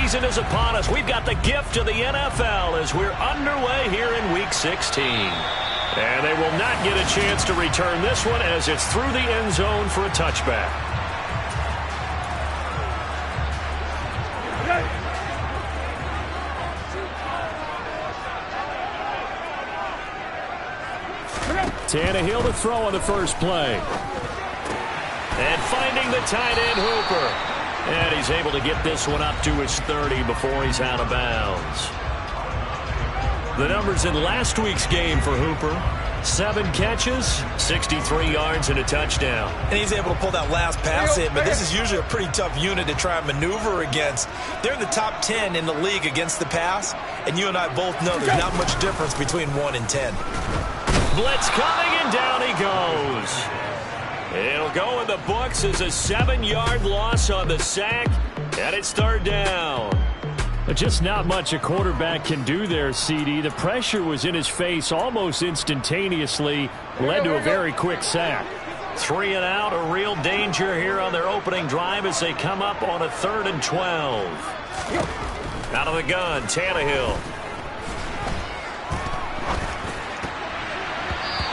season is upon us. We've got the gift of the NFL as we're underway here in Week 16. And they will not get a chance to return this one as it's through the end zone for a touchback. Tannehill to throw on the first play. And finding the tight end Hooper. And he's able to get this one up to his 30 before he's out of bounds. The numbers in last week's game for Hooper: 7 catches, 63 yards, and a touchdown. And he's able to pull that last pass in, but this is usually a pretty tough unit to try and maneuver against. They're in the top 10 in the league against the pass, and you and I both know there's not much difference between 1 and 10. Blitz coming, and down he goes. It'll go in the books as a 7-yard loss on the sack, and it's 3rd down. Just not much a quarterback can do there, CD. The pressure was in his face almost instantaneously, led to a very quick sack. 3 and out, a real danger here on their opening drive as they come up on a 3rd and 12. Out of the gun, Tannehill.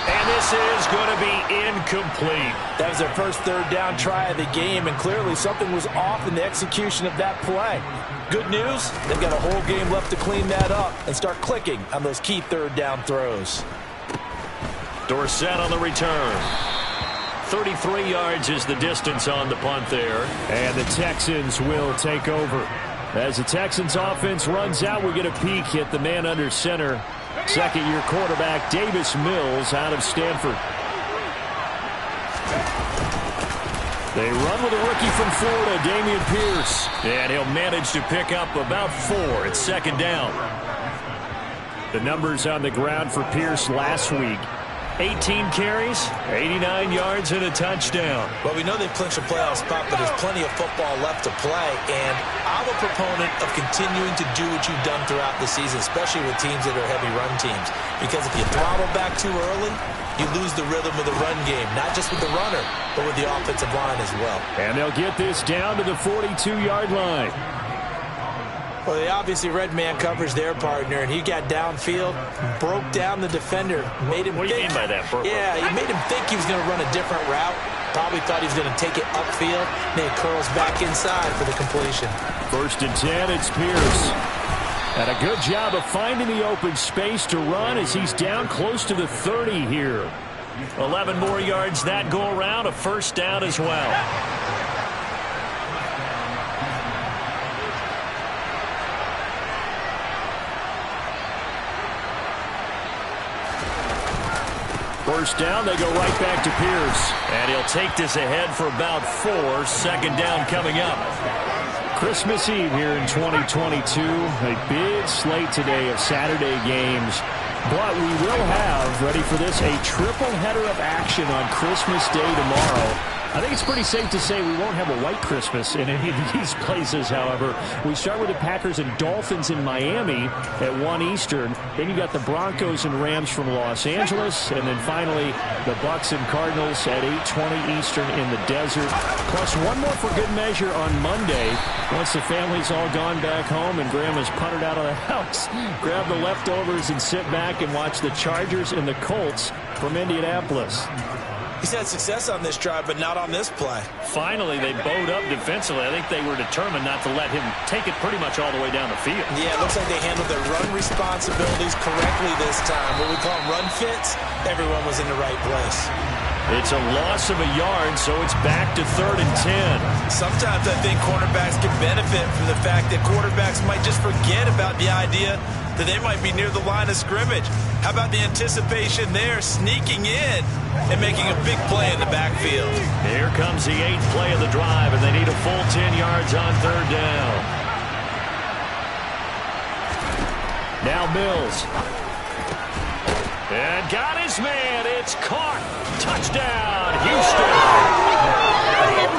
And this is going to be incomplete. That was their first 3rd down try of the game, and clearly something was off in the execution of that play. Good news, they've got a whole game left to clean that up and start clicking on those key 3rd down throws. Dorsett on the return. 33 yards is the distance on the punt there. And the Texans will take over. As the Texans offense runs out, we get a peek at the man under center. Second-year quarterback Davis Mills out of Stanford. They run with a rookie from Florida, Dameon Pierce. And he'll manage to pick up about 4 at 2nd down. The numbers on the ground for Pierce last week: 18 carries, 89 yards, and a touchdown. Well, we know they've clinched a playoff spot, but there's plenty of football left to play. And I'm a proponent of continuing to do what you've done throughout the season, especially with teams that are heavy run teams. Because if you throttle back too early, you lose the rhythm of the run game, not just with the runner, but with the offensive line as well. And they'll get this down to the 42-yard line. Well, they obviously red man covers their partner, and he got downfield, broke down the defender, made him What do you mean by that? Yeah, he made him think he was going to run a different route. Probably thought he was going to take it upfield, then it curls back inside for the completion. 1st and 10, it's Pierce. And a good job of finding the open space to run as he's down close to the 30 here. 11 more yards that go around, a 1st down as well. First down, they go right back to Pierce. And he'll take this ahead for about 4. 2nd down coming up. Christmas Eve here in 2022. A big slate today of Saturday games. But we will have, ready for this, a triple header of action on Christmas Day tomorrow. I think it's pretty safe to say we won't have a white Christmas in any of these places, however. We start with the Packers and Dolphins in Miami at 1 Eastern. Then you got the Broncos and Rams from Los Angeles. And then finally, the Bucks and Cardinals at 8:20 Eastern in the desert. Plus one more for good measure on Monday. Once the family's all gone back home and Grandma's puttered out of the house, grab the leftovers and sit back and watch the Chargers and the Colts from Indianapolis. He's had success on this drive, but not on this play. Finally, they bowed up defensively. I think they were determined not to let him take it pretty much all the way down the field. Yeah, it looks like they handled their run responsibilities correctly this time. What we call them run fits, everyone was in the right place. It's a loss of a yard, so it's back to 3rd and 10. Sometimes I think cornerbacks can benefit from the fact that quarterbacks might just forget about the idea that they might be near the line of scrimmage. How about the anticipation there, sneaking in and making a big play in the backfield? Here comes the 8th play of the drive, and they need a full 10 yards on 3rd down. Now Mills. And got his man. It's caught. Touchdown, Houston.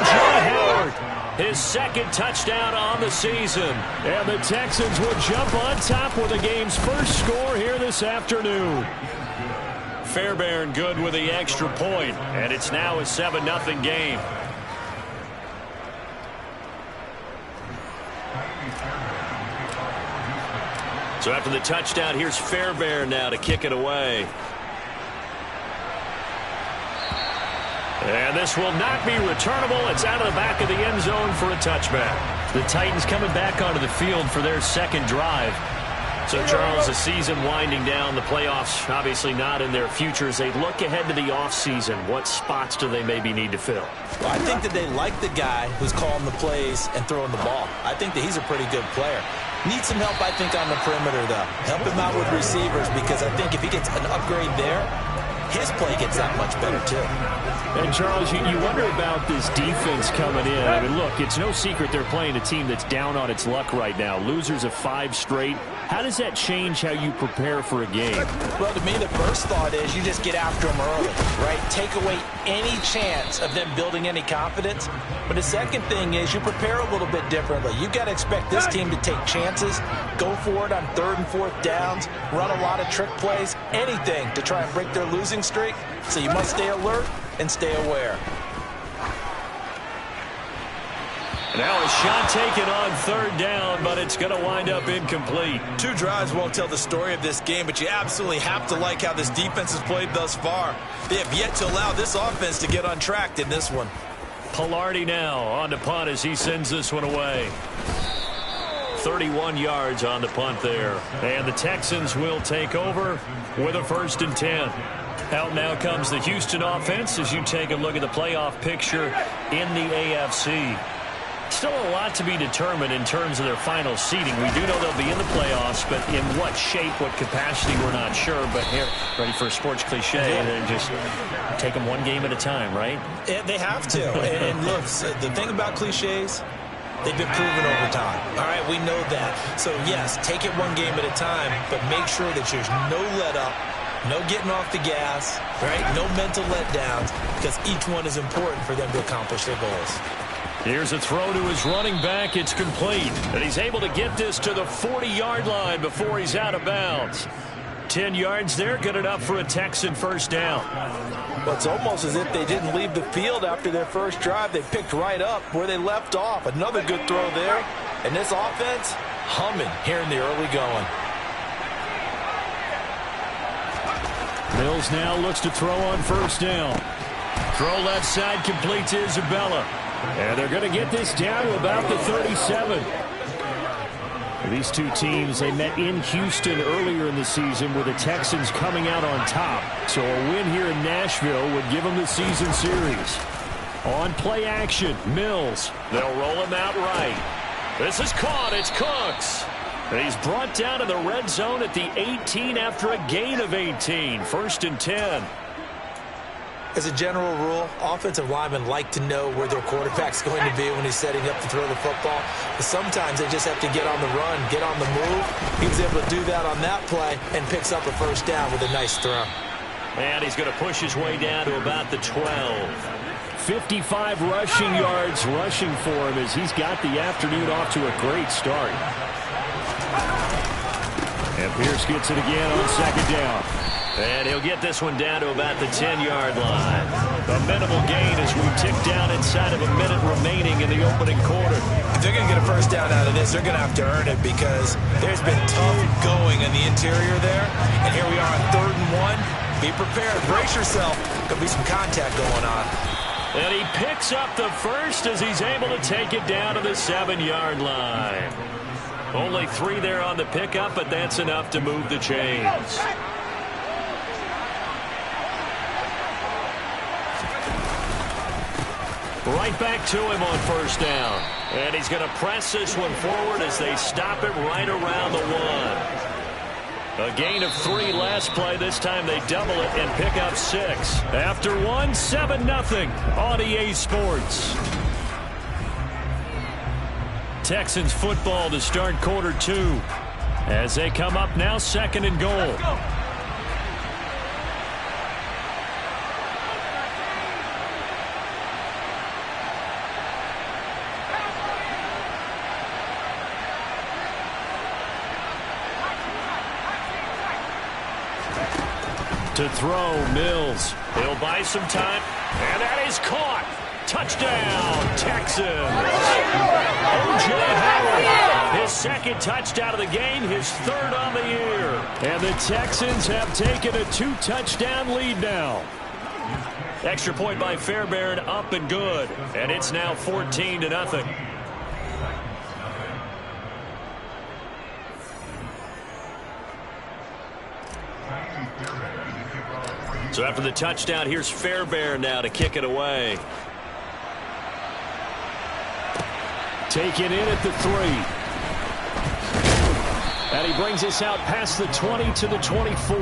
John Howard, his 2nd touchdown on the season. And the Texans will jump on top with the game's first score here this afternoon. Fairbairn good with the extra point, and it's now a 7-0 game. So after the touchdown, here's Fairbairn now to kick it away. And this will not be returnable. It's out of the back of the end zone for a touchback. The Titans coming back onto the field for their second drive. So, Charles, the season winding down, the playoffs obviously not in their future. As they look ahead to the offseason, what spots do they maybe need to fill? Well, I think that they like the guy who's calling the plays and throwing the ball. I think that he's a pretty good player. Needs some help, I think, on the perimeter, though. Help him out with receivers, because I think if he gets an upgrade there, his play gets that much better, too. And, Charles, you wonder about this defense coming in. I mean, look, it's no secret they're playing a team that's down on its luck right now. Losers of 5 straight. How does that change how you prepare for a game? Well, to me, the first thought is you just get after them early, right? Take away any chance of them building any confidence. But the second thing is you prepare a little bit differently. You've got to expect this team to take chances, go for it on 3rd and 4th downs, run a lot of trick plays, anything to try and break their losing streak. So you must stay alert and stay aware. Now a shot taken on 3rd down, but it's going to wind up incomplete. 2 drives won't tell the story of this game, but you absolutely have to like how this defense has played thus far. They have yet to allow this offense to get on track in this one. Pilardi now on the punt as he sends this one away. 31 yards on the punt there. And the Texans will take over with a 1st and 10. Out now comes the Houston offense as you take a look at the playoff picture in the AFC. Still a lot to be determined in terms of their final seeding. We do know they'll be in the playoffs, but in what shape, what capacity, we're not sure. But here, ready for a sports cliche, and just take them one game at a time, right? Yeah, they have to. And look, the thing about cliches, they've been proven over time. All right, we know that. So, yes, take it one game at a time, but make sure that there's no let-up, no getting off the gas, right? No mental letdowns, because each one is important for them to accomplish their goals. Here's a throw to his running back. It's complete. And he's able to get this to the 40-yard line before he's out of bounds. 10 yards there, good enough for a Texan 1st down. Well, it's almost as if they didn't leave the field after their first drive. They picked right up where they left off. Another good throw there. And this offense, humming here in the early going. Mills now looks to throw on 1st down. Throw left side, complete to Isabella. And they're going to get this down to about the 37. These two teams, they met in Houston earlier in the season with the Texans coming out on top. So a win here in Nashville would give them the season series. On play action, Mills. They'll roll him out right. This is caught. It's Cooks. And he's brought down to the red zone at the 18 after a gain of 18. 1st and 10. As a general rule, offensive linemen like to know where their quarterback's going to be when he's setting up to throw the football. But sometimes they just have to get on the run, get on the move. He was able to do that on that play and picks up a 1st down with a nice throw. And he's going to push his way down to about the 12. 55 rushing yards rushing for him as he's got the afternoon off to a great start. And Pierce gets it again on 2nd down. And he'll get this one down to about the 10-yard line. A minimal gain as we tick down inside of a minute remaining in the opening quarter. If they're going to get a 1st down out of this, they're going to have to earn it because there's been tough going in the interior there. And here we are on 3rd and 1. Be prepared. Brace yourself. There'll be some contact going on. And he picks up the 1st as he's able to take it down to the 7-yard line. Only 3 there on the pickup, but that's enough to move the chains. Right back to him on 1st down. And he's going to press this one forward as they stop it right around the 1. A gain of 3 last play. This time they double it and pick up 6. After 1, 7-0 on EA Sports. Texans football to start quarter 2 as they come up now 2nd and goal. To throw, Mills. He'll buy some time, and that is caught. Touchdown, Texans. O.J. Howard His second touchdown of the game, his third on the year. And the Texans have taken a 2-touchdown lead now. Extra point by Fairbairn, up and good. And it's now 14-0. So after the touchdown, here's Fairbairn now to kick it away. Taken in at the 3. And he brings us out past the 20 to the 24.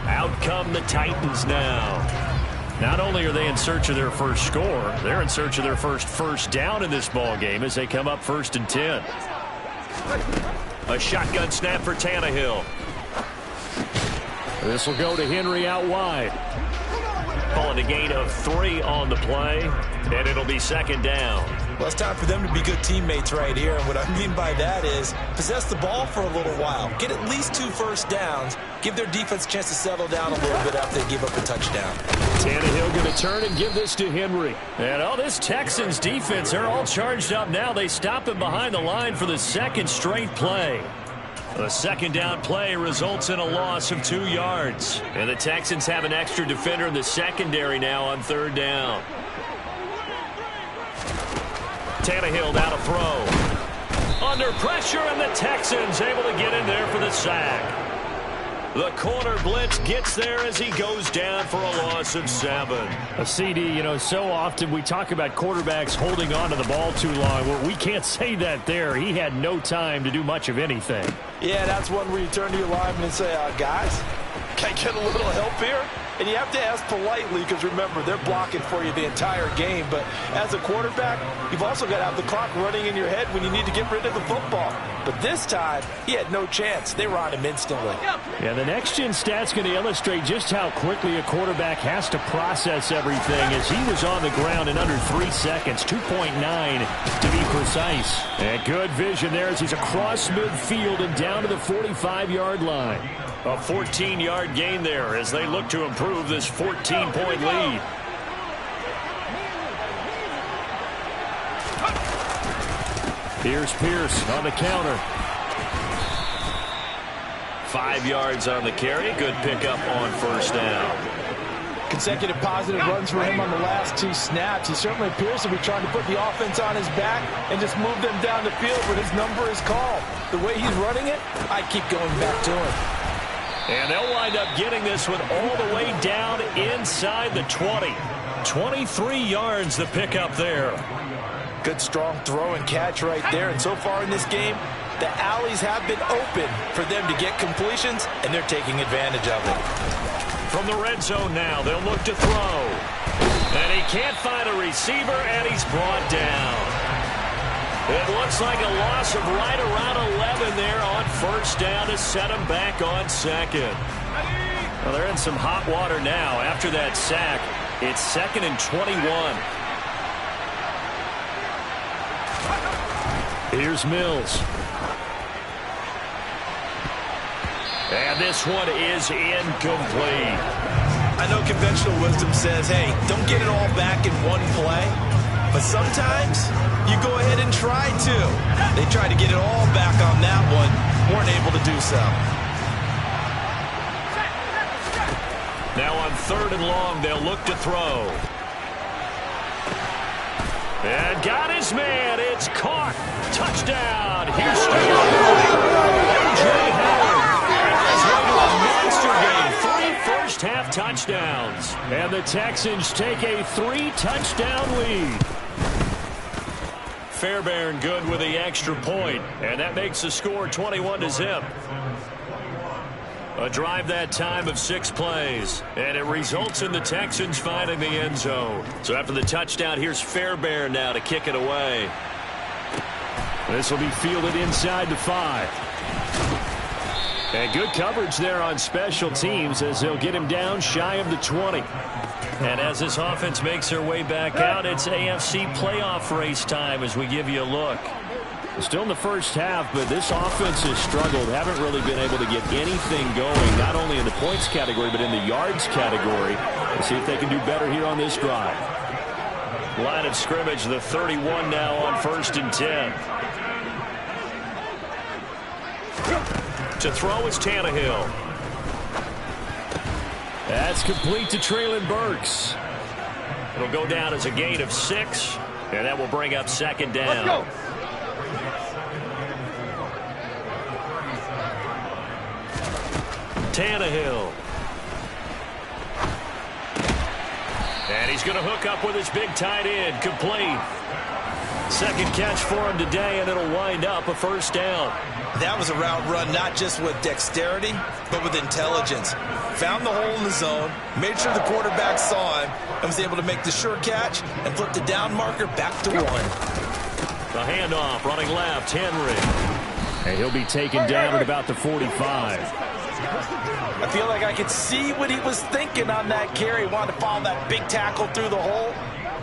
Out come the Titans now. Not only are they in search of their first score, they're in search of their first down in this ball game as they come up 1st and 10. A shotgun snap for Tannehill. This will go to Henry out wide. Calling a gain of 3 on the play, and it'll be 2nd down. Well, it's time for them to be good teammates right here. And what I mean by that is possess the ball for a little while. Get at least 2 first downs. Give their defense a chance to settle down a little bit after they give up a touchdown. Tannehill going to turn and give this to Henry. And this Texans defense, they're all charged up now. They stop him behind the line for the 2nd straight play. The 2nd down play results in a loss of 2 yards. And the Texans have an extra defender in the secondary now on 3rd down. Tannehill down to throw. Under pressure, and the Texans able to get in there for the sack. The corner blitz gets there as he goes down for a loss of 7. A CD, so often we talk about quarterbacks holding on to the ball too long. Well, we can't say that there. He had no time to do much of anything. Yeah, that's one where you turn to your lineman and say, guys, can I get a little help here? And you have to ask politely because, remember, they're blocking for you the entire game. But as a quarterback, you've also got to have the clock running in your head when you need to get rid of the football. But this time, he had no chance. They were on him instantly. Yeah, the next-gen stat's going to illustrate just how quickly a quarterback has to process everything as he was on the ground in under 3 seconds, 2.9 to be precise. And good vision there as he's across midfield and down to the 45-yard line. A 14-yard gain there as they look to improve this 14-point lead. Here's Pierce on the counter. 5 yards on the carry. Good pickup on 1st down. Consecutive positive runs for him on the last 2 snaps. He certainly appears to be trying to put the offense on his back and just move them down the field when his number is called. The way he's running it, I keep going back to him. And they'll wind up getting this one all the way down inside the 20. 23 yards the pickup there. Good strong throw and catch right there. And so far in this game, the alleys have been open for them to get completions, and they're taking advantage of it. From the red zone now, they'll look to throw. And he can't find a receiver, and he's brought down. It looks like a loss of right around 11 there on 1st down to set him back on 2nd. Well, they're in some hot water now. After that sack, it's 2nd and 21. Here's Mills. And this one is incomplete. I know conventional wisdom says, hey, don't get it all back in one play. But sometimes you go ahead and try to. They tried to get it all back on that one. Weren't able to do so. Now on 3rd and long, they'll look to throw. And got his man. It's caught. Touchdown. Houston. A.J. Howard. Monster game. 3 first-half touchdowns. And the Texans take a 3-touchdown lead. Fairbairn good with the extra point. And that makes the score 21-0. A drive that time of 6 plays. And it results in the Texans finding the end zone. So after the touchdown, here's Fairbairn now to kick it away. This will be fielded inside the 5. And good coverage there on special teams as they'll get him down shy of the 20. And as this offense makes their way back out, it's AFC playoff race time as we give you a look. Still in the first half, but this offense has struggled. Haven't really been able to get anything going, not only in the points category, but in the yards category. We'll see if they can do better here on this drive. Line of scrimmage, the 31 now on 1st and 10. To throw is Tannehill. That's complete to Treylon Burks. It'll go down as a gain of 6, and that will bring up second down. Let's go. Tannehill. And he's going to hook up with his big tight end. Complete. Second catch for him today, and it'll wind up a first down. That was a route run not just with dexterity, but with intelligence. Found the hole in the zone, made sure the quarterback saw him, and was able to make the sure catch and flip the down marker back to 1. The handoff, running left, Henry. And he'll be taken down at about the 45. I feel like I could see what he was thinking on that carry. Wanted to follow that big tackle through the hole.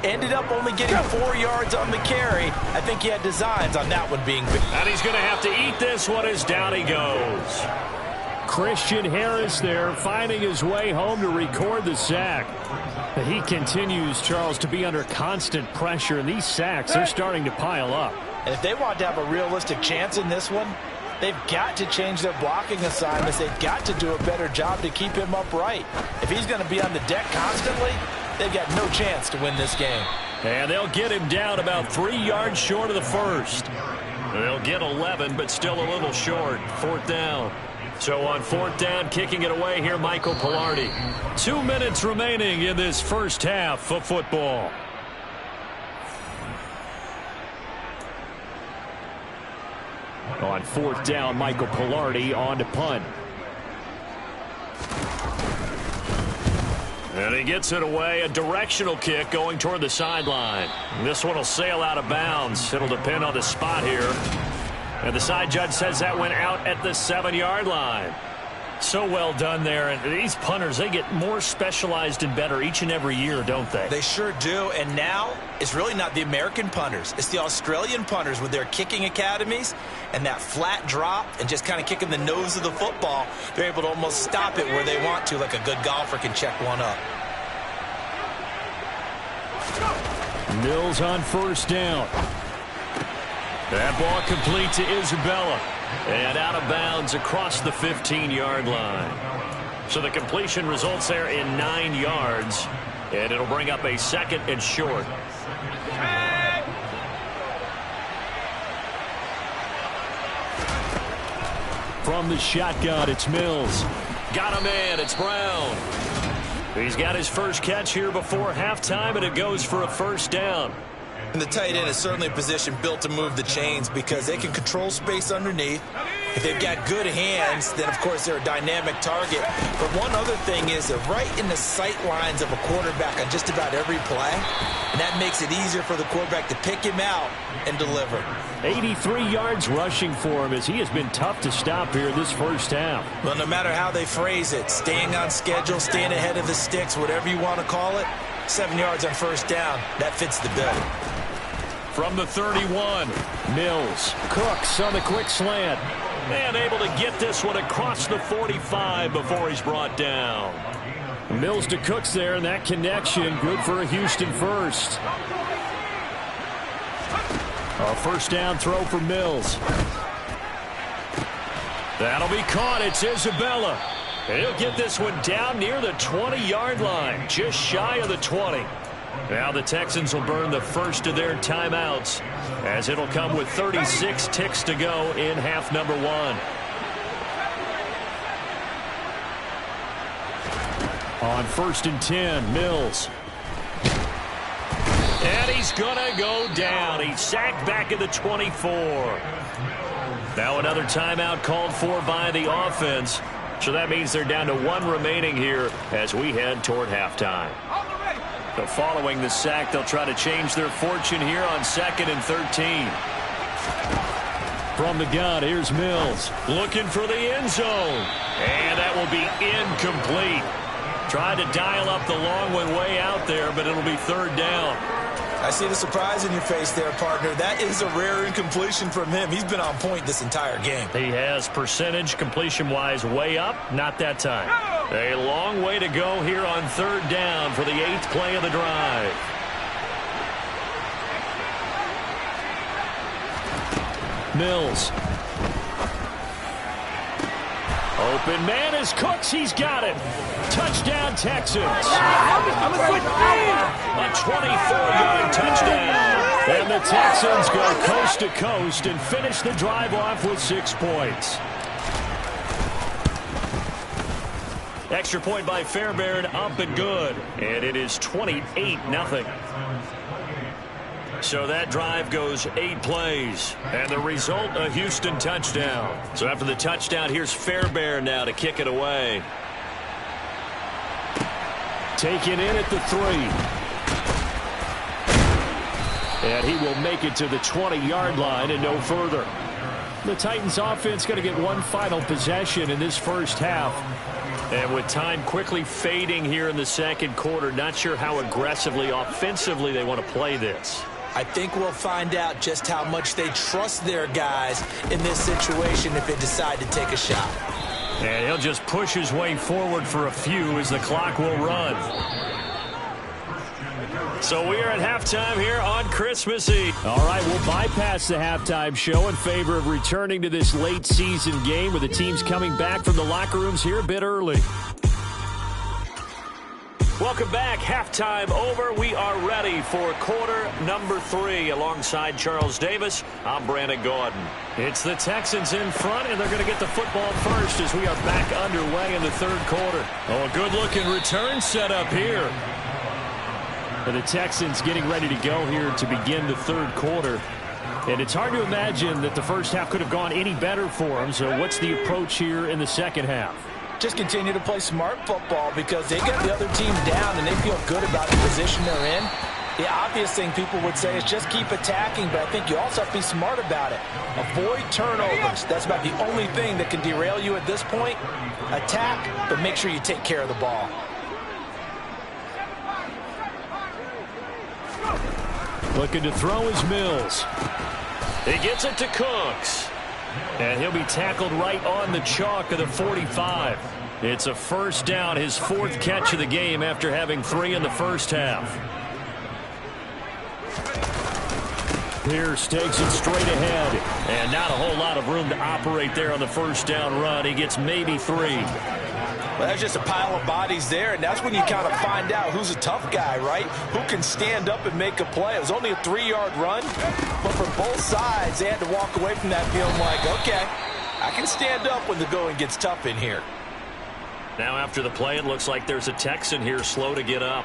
Ended up only getting 4 yards on the carry. I think he had designs on that one being big. And he's going to have to eat this one as down he goes. Christian Harris there finding his way home to record the sack. But he continues, Charles, to be under constant pressure, and these sacks are starting to pile up. And if they want to have a realistic chance in this one, they've got to change their blocking assignments. They've got to do a better job to keep him upright. If he's going to be on the deck constantly, they've got no chance to win this game. And they'll get him down about 3 yards short of the first. They'll get 11, but still a little short. Fourth down. So on fourth down, kicking it away here, Michael Pilardi. 2 minutes remaining in this first half of football. On fourth down, Michael Pilardi on to punt. And he gets it away, a directional kick going toward the sideline. This one will sail out of bounds. It'll depend on the spot here. And the side judge says that went out at the 7-yard line. So well done there. And these punters, they get more specialized and better each and every year, don't they? They sure do. And now it's really not the American punters. It's the Australian punters with their kicking academies and that flat drop and just kind of kicking the nose of the football. They're able to almost stop it where they want to, like a good golfer can check one up. Mills on first down. That ball complete to Isabella. And out of bounds across the 15-yard line. So the completion results there in 9 yards. And it'll bring up a second and short. From the shotgun, it's Mills. Got a man, it's Brown. He's got his first catch here before halftime, and it goes for a first down. And the tight end is certainly a position built to move the chains because they can control space underneath. If they've got good hands, then, of course, they're a dynamic target. But one other thing is they're right in the sight lines of a quarterback on just about every play. And that makes it easier for the quarterback to pick him out and deliver. 83 yards rushing for him as he has been tough to stop here this first half. Well, no matter how they phrase it, staying on schedule, staying ahead of the sticks, whatever you want to call it, 7 yards on first down, that fits the bill. From the 31, Mills. Cooks on the quick slant. And able to get this one across the 45 before he's brought down. Mills to Cooks there, and that connection good for a Houston first. A first down throw for Mills. That'll be caught. It's Isabella. And he'll get this one down near the 20-yard line, just shy of the 20. Now the Texans will burn the first of their timeouts as it'll come with 36 ticks to go in half number 1. On first and 10, Mills. And he's going to go down. He's sacked back at the 24. Now another timeout called for by the offense. So that means they're down to 1 remaining here as we head toward halftime. So following the sack, they'll try to change their fortune here on 2nd and 13. From the gun, here's Mills. Looking for the end zone. And that will be incomplete. Tried to dial up the long one way out there, but it'll be third down. I see the surprise in your face there, partner. That is a rare incompletion from him. He's been on point this entire game. He has percentage completion-wise way up. Not that time. A long way to go here on third down for the 8th play of the drive. Mills. Open man is Cooks. He's got it. Touchdown, Texans. A 24-yard touchdown. And the Texans go coast to coast and finish the drive off with 6 points. Extra point by Fairbairn, up and good. And it is 28-0. So that drive goes 8 plays. And the result, a Houston touchdown. So after the touchdown, here's Fairbairn now to kick it away. Taken in at the 3. And he will make it to the 20-yard line and no further. The Titans offense going to get one final possession in this first half. And with time quickly fading here in the second quarter, not sure how aggressively, offensively they want to play this. I think we'll find out just how much they trust their guys in this situation if they decide to take a shot. And he'll just push his way forward for a few as the clock will run. So we are at halftime here on Christmas Eve. All right, we'll bypass the halftime show in favor of returning to this late season game with the teams coming back from the locker rooms here a bit early. Welcome back. Halftime over. We are ready for quarter number 3. Alongside Charles Davis, I'm Brandon Gordon. It's the Texans in front, and they're going to get the football first as we are back underway in the third quarter. Oh, a good-looking return set up here. And the Texans getting ready to go here to begin the third quarter. And it's hard to imagine that the first half could have gone any better for them. So what's the approach here in the second half? Just continue to play smart football because they get the other team down and they feel good about the position they're in. The obvious thing people would say is just keep attacking, but I think you also have to be smart about it. Avoid turnovers. That's about the only thing that can derail you at this point. Attack, but make sure you take care of the ball. Looking to throw is Mills. He gets it to Cooks. And he'll be tackled right on the chalk of the 45. It's a first down, his 4th catch of the game after having 3 in the first half. Pierce takes it straight ahead. And not a whole lot of room to operate there on the first down run. He gets maybe 3. Well, that's just a pile of bodies there, and that's when you kind of find out who's a tough guy, right? Who can stand up and make a play. It was only a 3-yard run, but for both sides, they had to walk away from that feeling like, okay, I can stand up when the going gets tough in here. Now after the play, it looks like there's a Texan here slow to get up.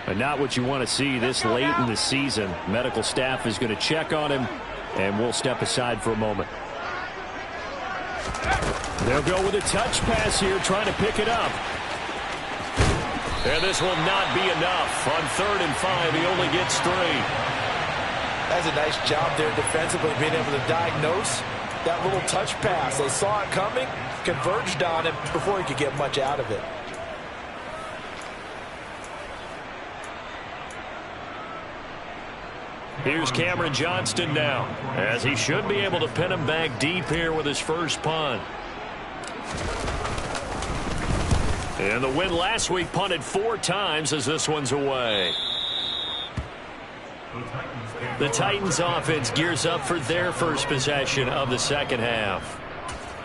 And not what you want to see this late in the season. Medical staff is going to check on him, and we'll step aside for a moment. They'll go with a touch pass here, trying to pick it up. And this will not be enough. On 3rd and 5, he only gets 3. That's a nice job there defensively, being able to diagnose that little touch pass. They saw it coming, converged on him before he could get much out of it. Here's Cameron Johnston now, as he should be able to pin him back deep here with his first punt. And the win last week punted 4 times as this one's away. The Titans offense gears up for their first possession of the second half.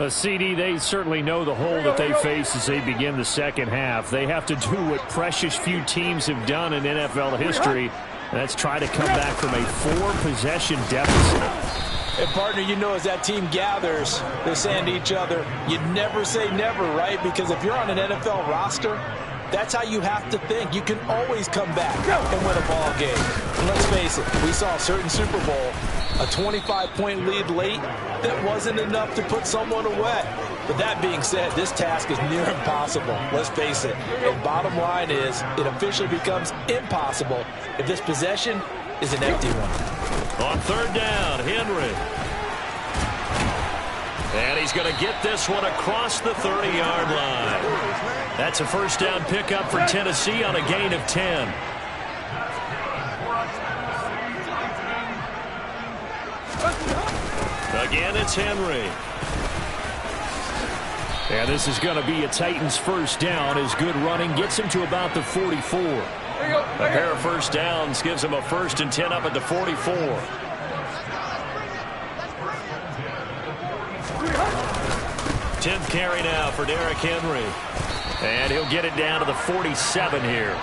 CD, they certainly know the hole that they face as they begin the second half. They have to do what precious few teams have done in NFL history. That's try to come back from a 4-possession deficit. And, partner, you know, as that team gathers, they're saying to each other, you never say never, right? Because if you're on an NFL roster, that's how you have to think. You can always come back and win a ball game. And let's face it, we saw a certain Super Bowl, a 25-point lead late that wasn't enough to put someone away. But that being said, this task is near impossible. Let's face it. And bottom line is, it officially becomes impossible if this possession is an empty one. On 3rd down, Henry. And he's going to get this one across the 30-yard line. That's a first down pickup for Tennessee on a gain of 10. Again, it's Henry. And this is going to be a Titans first down as good running gets him to about the 44. A pair of first downs gives him a 1st and 10 up at the 44. 10th carry now for Derrick Henry. And he'll get it down to the 47 here.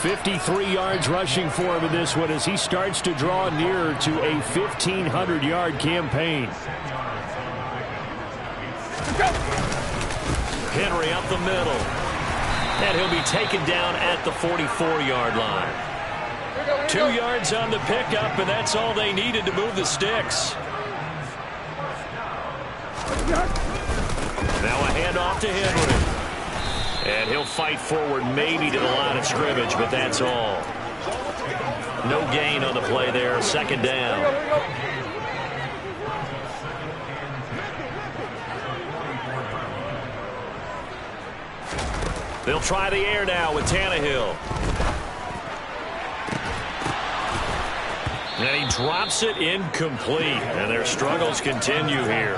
53 yards rushing for him in this one as he starts to draw nearer to a 1,500-yard campaign. Henry up the middle. And he'll be taken down at the 44-yard line. 2 yards on the pickup, and that's all they needed to move the sticks. Now a handoff to Henry. And he'll fight forward maybe to the line of scrimmage, but that's all. No gain on the play there. Second down. They'll try the air now with Tannehill. And he drops it incomplete. And their struggles continue here.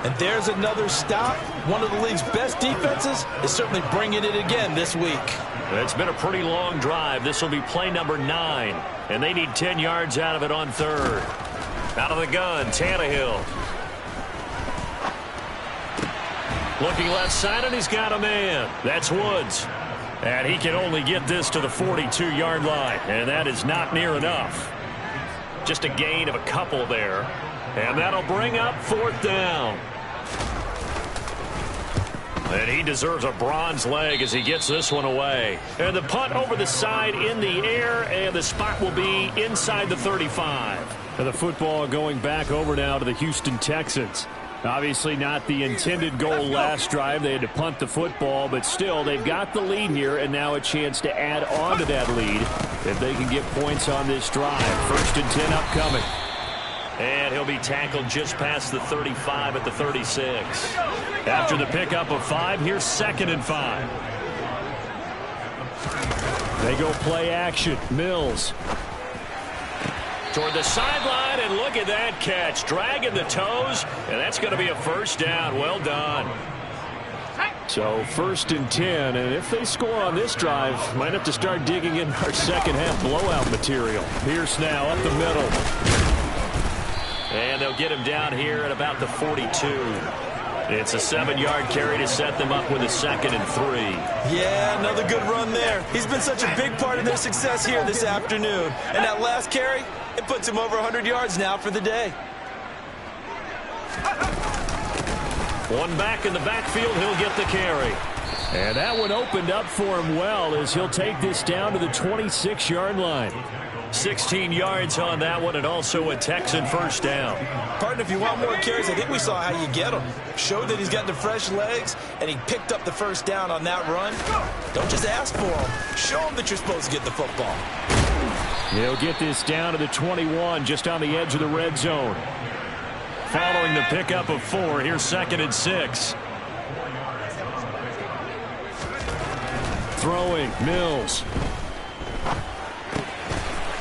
And there's another stop. One of the league's best defenses is certainly bringing it again this week. It's been a pretty long drive. This will be play number 9. And they need 10 yards out of it on third. Out of the gun, Tannehill. Looking left side, and he's got a man. That's Woods. And he can only get this to the 42-yard line. And that is not near enough. Just a gain of a couple there. And that'll bring up 4th down. And he deserves a bronze leg as he gets this one away. And the punt over the side in the air, and the spot will be inside the 35. And the football going back over now to the Houston Texans. Obviously not the intended goal last drive. They had to punt the football, but still they've got the lead here, and now a chance to add on to that lead if they can get points on this drive. 1st and 10 upcoming. And he'll be tackled just past the 35 at the 36. After the pickup of 5, here's 2nd and 5. They go play action. Mills. Toward the sideline, and look at that catch. Dragging the toes, and that's going to be a 1st down. Well done. So 1st and 10, and if they score on this drive, might have to start digging in our second half blowout material. Pierce now up the middle. And they'll get him down here at about the 42. It's a 7-yard carry to set them up with a 2nd and 3. Yeah, another good run there. He's been such a big part of their success here this afternoon. And that last carry, it puts him over 100 yards now for the day. One back in the backfield, he'll get the carry. And that one opened up for him well as he'll take this down to the 26-yard line. 16 yards on that one, and also a Texan 1st down. Partner, if you want more carries, I think we saw how you get them. Show that he's got the fresh legs, and he picked up the 1st down on that run. Don't just ask for them. Show him that you're supposed to get the football. He'll get this down to the 21, just on the edge of the red zone. Following the pickup of 4, here's 2nd and 6. Throwing, Mills.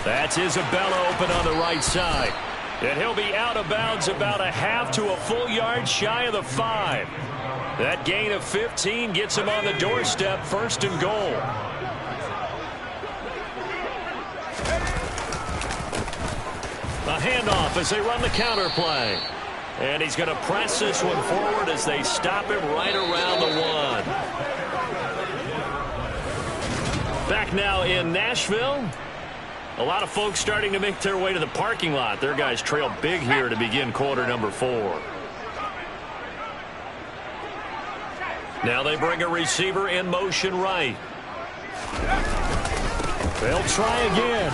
That's Isabella open on the right side. And he'll be out of bounds about a half to a full yard shy of the 5. That gain of 15 gets him on the doorstep, 1st and goal. A handoff as they run the counter play. And he's going to press this one forward as they stop him right around the 1. Back now in Nashville. A lot of folks starting to make their way to the parking lot. Their guys trail big here to begin quarter number 4. Now they bring a receiver in motion right. They'll try again.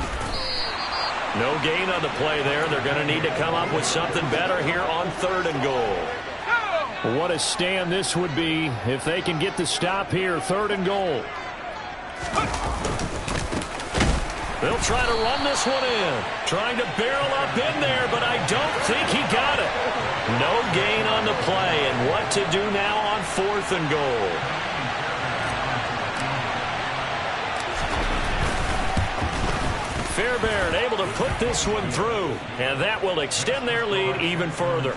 No gain on the play there. They're going to need to come up with something better here on 3rd and goal. What a stand this would be if they can get the stop here. 3rd and goal. They'll try to run this one in. Trying to barrel up in there, but I don't think he got it. No gain on the play, and what to do now on 4th and goal. Fairbairn able to put this one through, and that will extend their lead even further.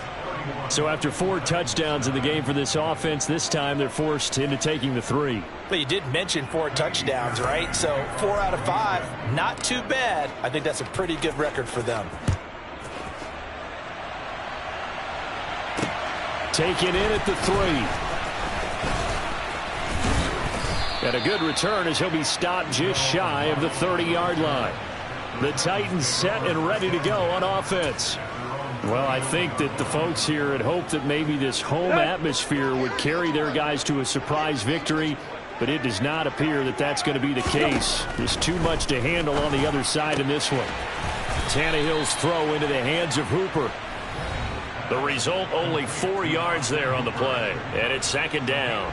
So after 4 touchdowns in the game for this offense, this time they're forced into taking the 3. But you did mention 4 touchdowns, right? So 4 out of 5, not too bad. I think that's a pretty good record for them. Taken in at the 3. And a good return as he'll be stopped just shy of the 30-yard line. The Titans set and ready to go on offense. Well, I think that the folks here had hoped that maybe this home atmosphere would carry their guys to a surprise victory, but it does not appear that that's going to be the case. There's too much to handle on the other side in this one. Tannehill's throw into the hands of Hooper. The result, only 4 yards there on the play, and it's 2nd down.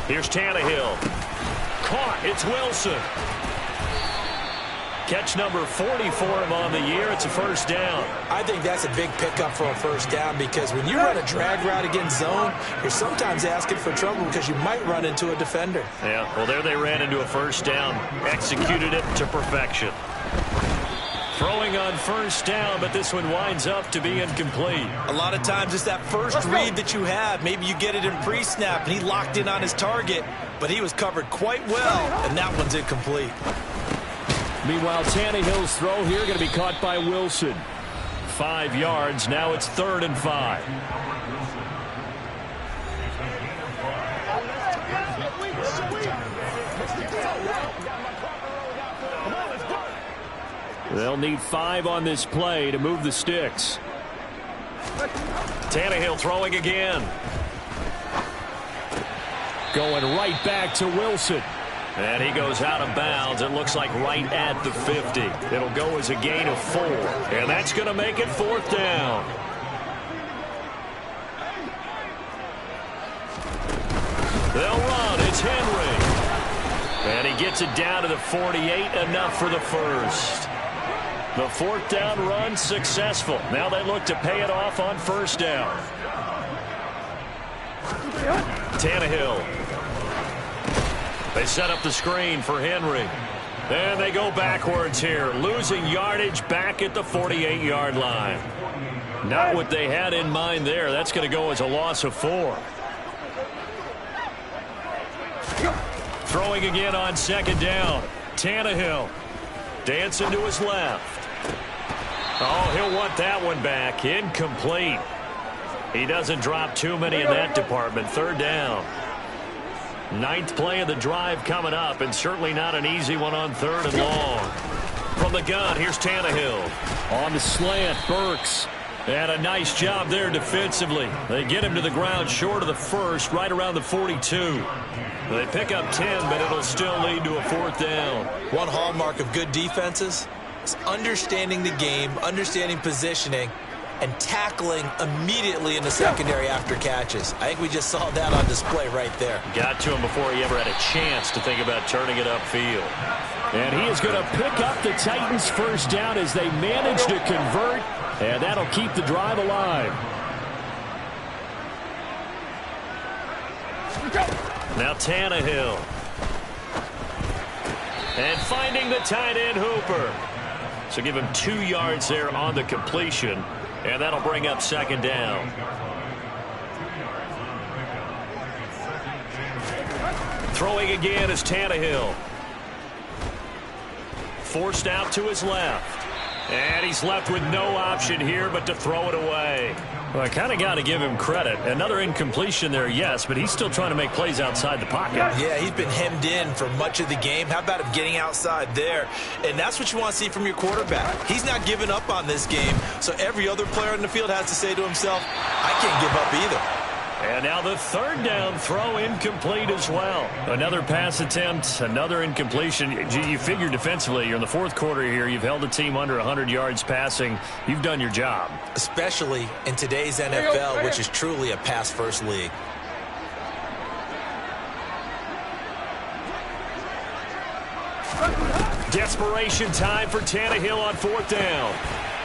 Here's Tannehill. Caught. It's Wilson. Catch number 40 for him on the year. It's a 1st down. I think that's a big pickup for a 1st down because when you run a drag route against zone, you're sometimes asking for trouble because you might run into a defender. Yeah, well, there they ran into a 1st down. Executed it to perfection. Throwing on 1st down, but this one winds up to be incomplete. A lot of times it's that first read that you have. Maybe you get it in pre-snap, and he locked in on his target, but he was covered quite well, and that one's incomplete. Meanwhile, Tannehill's throw here going to be caught by Wilson. 5 yards. Now it's 3rd and 5. They'll need 5 on this play to move the sticks. Tannehill throwing again. Going right back to Wilson. And he goes out of bounds. It looks like right at the 50. It'll go as a gain of 4. And that's going to make it 4th down. They'll run. It's Henry. And he gets it down to the 48. Enough for the 1st. The 4th down run successful. Now they look to pay it off on 1st down. Tannehill. They set up the screen for Henry. And they go backwards here, losing yardage back at the 48-yard line. Not what they had in mind there. That's going to go as a loss of 4. Throwing again on 2nd down. Tannehill. Dancing to his left. Oh, he'll want that one back. Incomplete. He doesn't drop too many in that department. 3rd down. 9th play of the drive coming up, and certainly not an easy one on 3rd and long. From the gun, here's Tannehill. On the slant, Burks. And a nice job there defensively. They get him to the ground short of the 1st, right around the 42. They pick up 10, but it'll still lead to a 4th down. One hallmark of good defenses is understanding the game, understanding positioning, and tackling immediately in the secondary after catches. I think we just saw that on display right there. Got to him before he ever had a chance to think about turning it upfield. And he is going to pick up the Titans' 1st down as they manage to convert, and that'll keep the drive alive. Now Tannehill. And finding the tight end Hooper. So give him 2 yards there on the completion. And that'll bring up 2nd down. Throwing again is Tannehill. Forced out to his left. And he's left with no option here but to throw it away. Well, I kind of got to give him credit. Another incompletion there, yes, but he's still trying to make plays outside the pocket. Yeah, he's been hemmed in for much of the game. How about him getting outside there? And that's what you want to see from your quarterback. He's not giving up on this game, so every other player in the field has to say to himself, I can't give up either. And now the 3rd down throw incomplete as well. Another pass attempt, another incompletion. You figure defensively, you're in the 4th quarter here. You've held the team under 100 yards passing. You've done your job. Especially in today's NFL, which is truly a pass-first league. Desperation time for Tannehill on 4th down.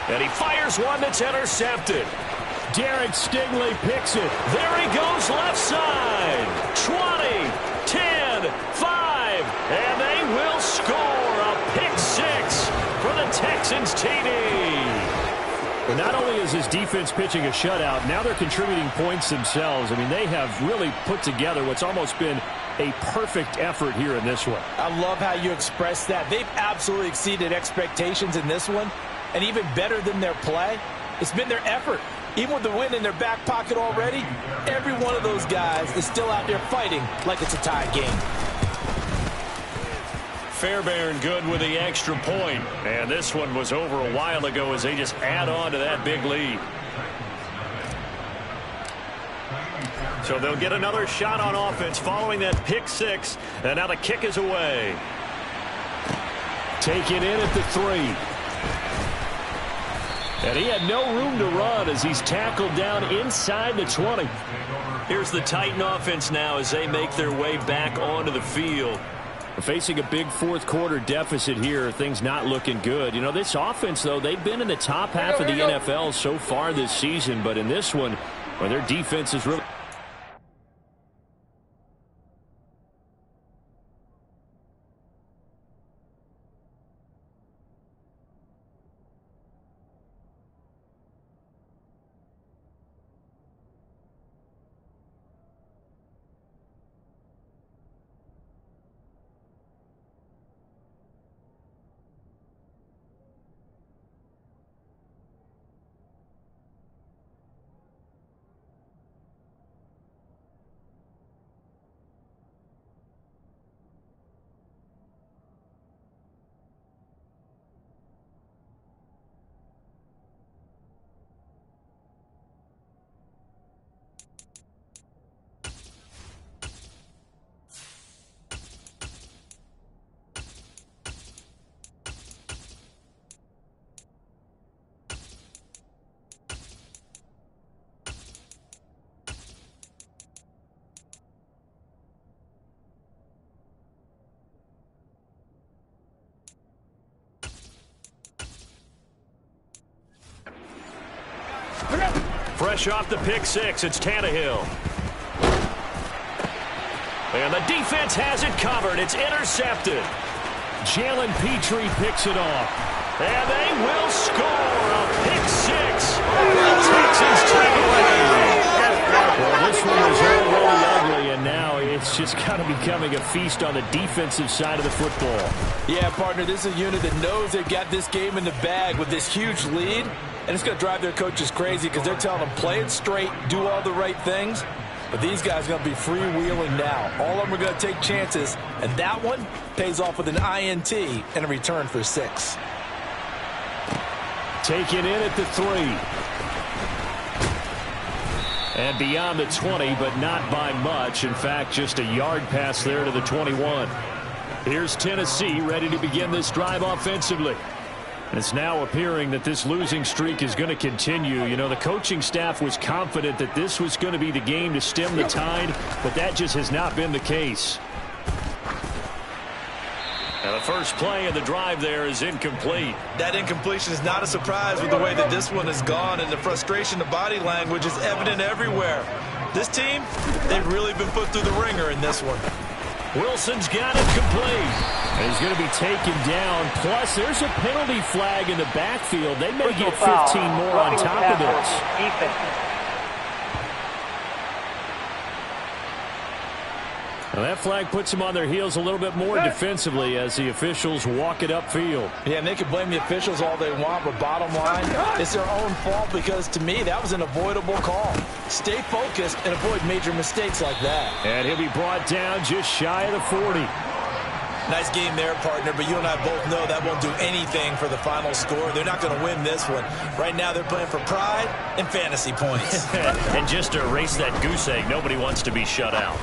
And he fires one that's intercepted. Derek Stingley picks it. There he goes left side. 20, 10, 5, and they will score a pick 6 for the Texans TD. But not only is his defense pitching a shutout, now they're contributing points themselves. I mean, they have really put together what's almost been a perfect effort here in this one. I love how you express that. They've absolutely exceeded expectations in this one, and even better than their play, it's been their effort. Even with the win in their back pocket already, every one of those guys is still out there fighting like it's a tie game. Fairbairn good with the extra point. And this one was over a while ago as they just add on to that big lead. So they'll get another shot on offense following that pick six. And now the kick is away. Taken in at the 3. And he had no room to run as he's tackled down inside the 20. Here's the Titan offense now as they make their way back onto the field. Facing a big fourth quarter deficit here, things not looking good. You know, this offense, though, they've been in the top half of the NFL so far this season. But in this one, well, their defense is really... Fresh off the pick six, it's Tannehill. And the defense has it covered. It's intercepted. Jalen Petrie picks it off. And they will score a pick six. The Texans take it away. Well, this one was really ugly, and now it's just kind of becoming a feast on the defensive side of the football. Yeah, partner, this is a unit that knows they've got this game in the bag with this huge lead. And it's going to drive their coaches crazy because they're telling them play it straight, do all the right things. But these guys are going to be freewheeling now. All of them are going to take chances. And that one pays off with an INT and a return for 6. Taken in at the 3. And beyond the 20, but not by much. In fact, just a yard pass there to the 21. Here's Tennessee ready to begin this drive offensively. It's now appearing that this losing streak is going to continue. You know, the coaching staff was confident that this was going to be the game to stem the tide, but that just has not been the case. Now the first play of the drive there is incomplete. That incompletion is not a surprise with the way that this one has gone, and the frustration, the body language is evident everywhere. This team, they've really been put through the ringer in this one. Wilson's got it complete. And he's going to be taken down. Plus, there's a penalty flag in the backfield. They may get 15 more on top of this. Now that flag puts them on their heels a little bit more defensively as the officials walk it upfield. Yeah, and they can blame the officials all they want, but bottom line, it's their own fault because, to me, that was an avoidable call. Stay focused and avoid major mistakes like that. And he'll be brought down just shy of the 40. Nice game there, partner, but you and I both know that won't do anything for the final score. They're not going to win this one. Right now, they're playing for pride and fantasy points. And just to erase that goose egg, nobody wants to be shut out.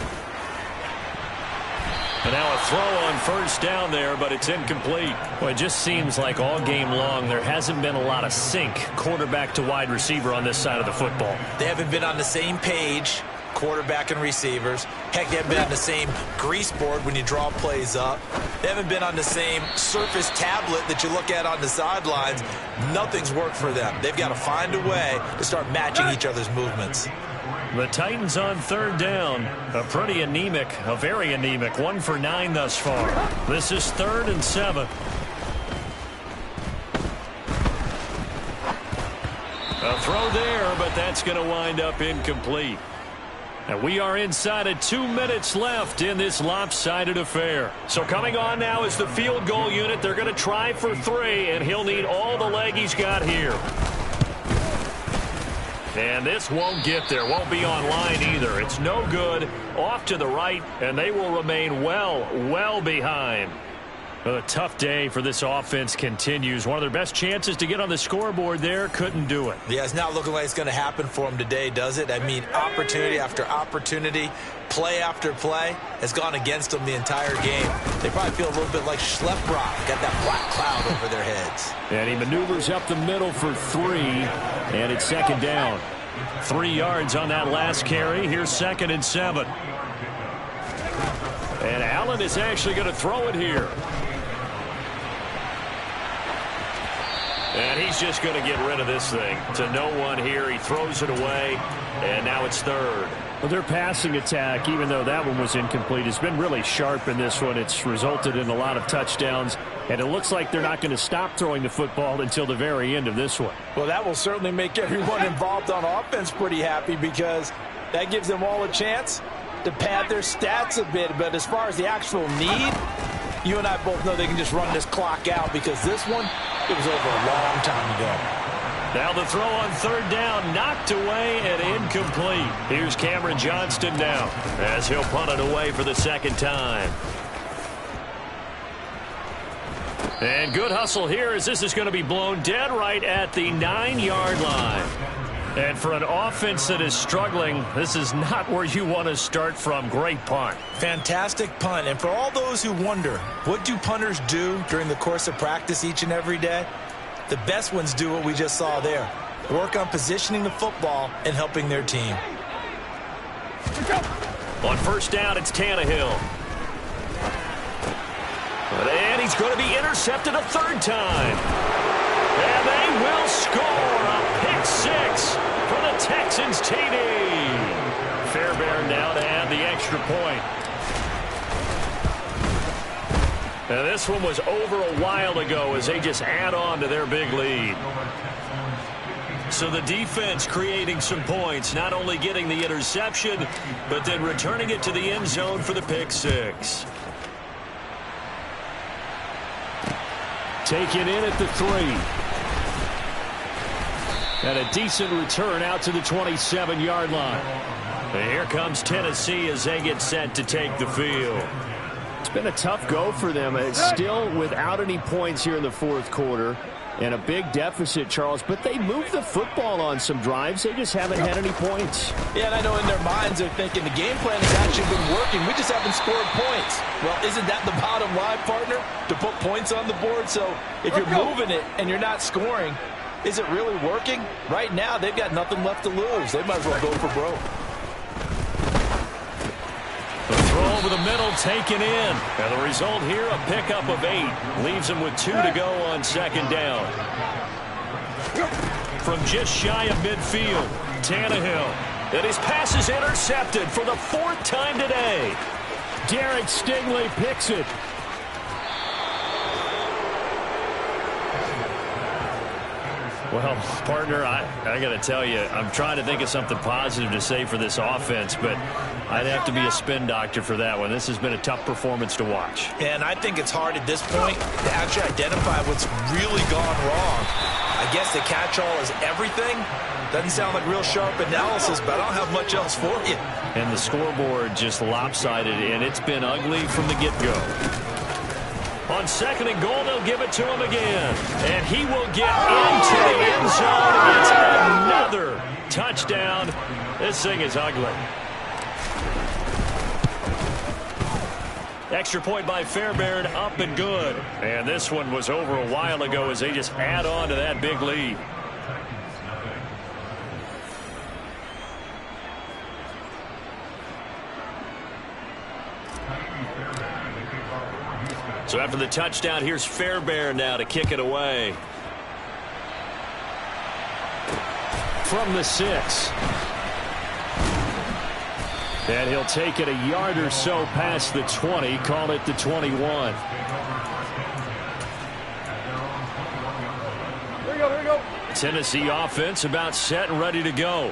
And now a throw on first down there, but it's incomplete. Well, it just seems like all game long there hasn't been a lot of sync quarterback to wide receiver on this side of the football. They haven't been on the same page, quarterback and receivers. Heck, they haven't been on the same grease board when you draw plays up. They haven't been on the same surface tablet that you look at on the sidelines. Nothing's worked for them. They've got to find a way to start matching each other's movements. The Titans on third down. A very anemic, 1 for 9 thus far. This is 3rd and 7. A throw there, but that's going to wind up incomplete. And we are inside of 2 minutes left in this lopsided affair. So coming on now is the field goal unit. They're going to try for 3, and he'll need all the leg he's got here. And this won't get there. Won't be online either. It's no good. Off to the right, and they will remain well behind. Well, a tough day for this offense continues. One of their best chances to get on the scoreboard there, couldn't do it. Yeah, it's not looking like it's going to happen for them today, does it? I mean, opportunity after opportunity, play after play has gone against them the entire game. They probably feel a little bit like Schleprock, got that black cloud over their heads. And he maneuvers up the middle for 3, and it's second down. 3 yards on that last carry. Here's 2nd and 7. And Allen is actually going to throw it here. And he's just going to get rid of this thing. To no one here. He throws it away, and now it's 3rd. Well, their passing attack, even though that one was incomplete, has been really sharp in this one. It's resulted in a lot of touchdowns, and it looks like they're not going to stop throwing the football until the very end of this one. Well, that will certainly make everyone involved on offense pretty happy, because that gives them all a chance to pad their stats a bit. But as far as the actual need, you and I both know they can just run this clock out, because this one, it was over a long time ago. Now the throw on 3rd down, knocked away and incomplete. Here's Cameron Johnston now as he'll punt it away for the 2nd time. And good hustle here as this is going to be blown dead right at the 9-yard line. And for an offense that is struggling, this is not where you want to start from. Great punt. Fantastic punt. And for all those who wonder, what do punters do during the course of practice each and every day? The best ones do what we just saw there. Work on positioning the football and helping their team. On 1st down, it's Tannehill. And he's going to be intercepted a 3rd time. And they will score a pick 6 for the Texans TD. Fairbairn now to add the extra point. And this one was over a while ago as they just add on to their big lead. So the defense creating some points, not only getting the interception, but then returning it to the end zone for the pick 6. Taken in at the 3. And a decent return out to the 27-yard line. And here comes Tennessee as they get set to take the field. It's been a tough go for them. It's still without any points here in the 4th quarter. And a big deficit, Charles. But they moved the football on some drives. They just haven't had any points. Yeah, and I know in their minds they're thinking the game plan has actually been working. We just haven't scored points. Well, isn't that the bottom line, partner? To put points on the board? So if you're moving it and you're not scoring, is it really working? Right now, they've got nothing left to lose. They might as well go for broke. The throw over the middle taken in. And the result here, a pickup of 8. Leaves them with 2 to go on 2nd down. From just shy of midfield, Tannehill. And his pass is intercepted for the 4th time today. Derek Stingley picks it. Well, partner, I got to tell you, I'm trying to think of something positive to say for this offense, but I'd have to be a spin doctor for that one. This has been a tough performance to watch. And I think it's hard at this point to actually identify what's really gone wrong. I guess the catch-all is everything. Doesn't sound like real sharp analysis, but I don't have much else for you. And the scoreboard just lopsided, and it's been ugly from the get-go. On 2nd and goal, they'll give it to him again. And he will get into the end zone. It's another touchdown. This thing is ugly. Extra point by Fairbairn, up and good. And this one was over a while ago as they just add on to that big lead. So after the touchdown, here's Fairbairn now to kick it away. From the 6. And he'll take it a yard or so past the 20, call it the 21. Here we go. Tennessee offense about set and ready to go.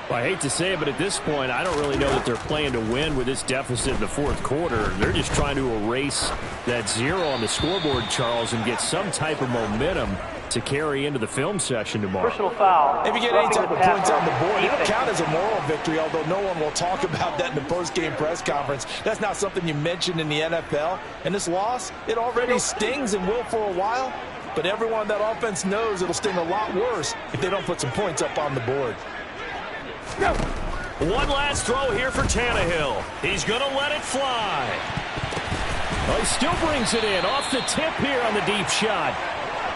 Well, I hate to say it, but at this point, I don't really know that they're playing to win with this deficit in the fourth quarter. They're just trying to erase that 0 on the scoreboard, Charles, and get some type of momentum to carry into the film session tomorrow. Personal foul. If you get any type of points on the board, it'll count as a moral victory, although no one will talk about that in the post-game press conference. That's not something you mentioned in the NFL. And this loss, it already stings and will for a while. But everyone on that offense knows it'll sting a lot worse if they don't put some points up on the board. One last throw here for Tannehill. He's going to let it fly. Well, he still brings it in off the tip here on the deep shot.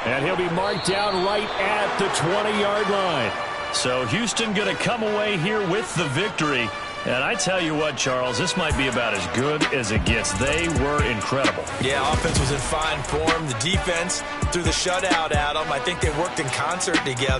And he'll be marked down right at the 20-yard line. So Houston going to come away here with the victory. And I tell you what, Charles, this might be about as good as it gets. They were incredible. Yeah, offense was in fine form. The defense threw the shutout at them. I think they worked in concert together.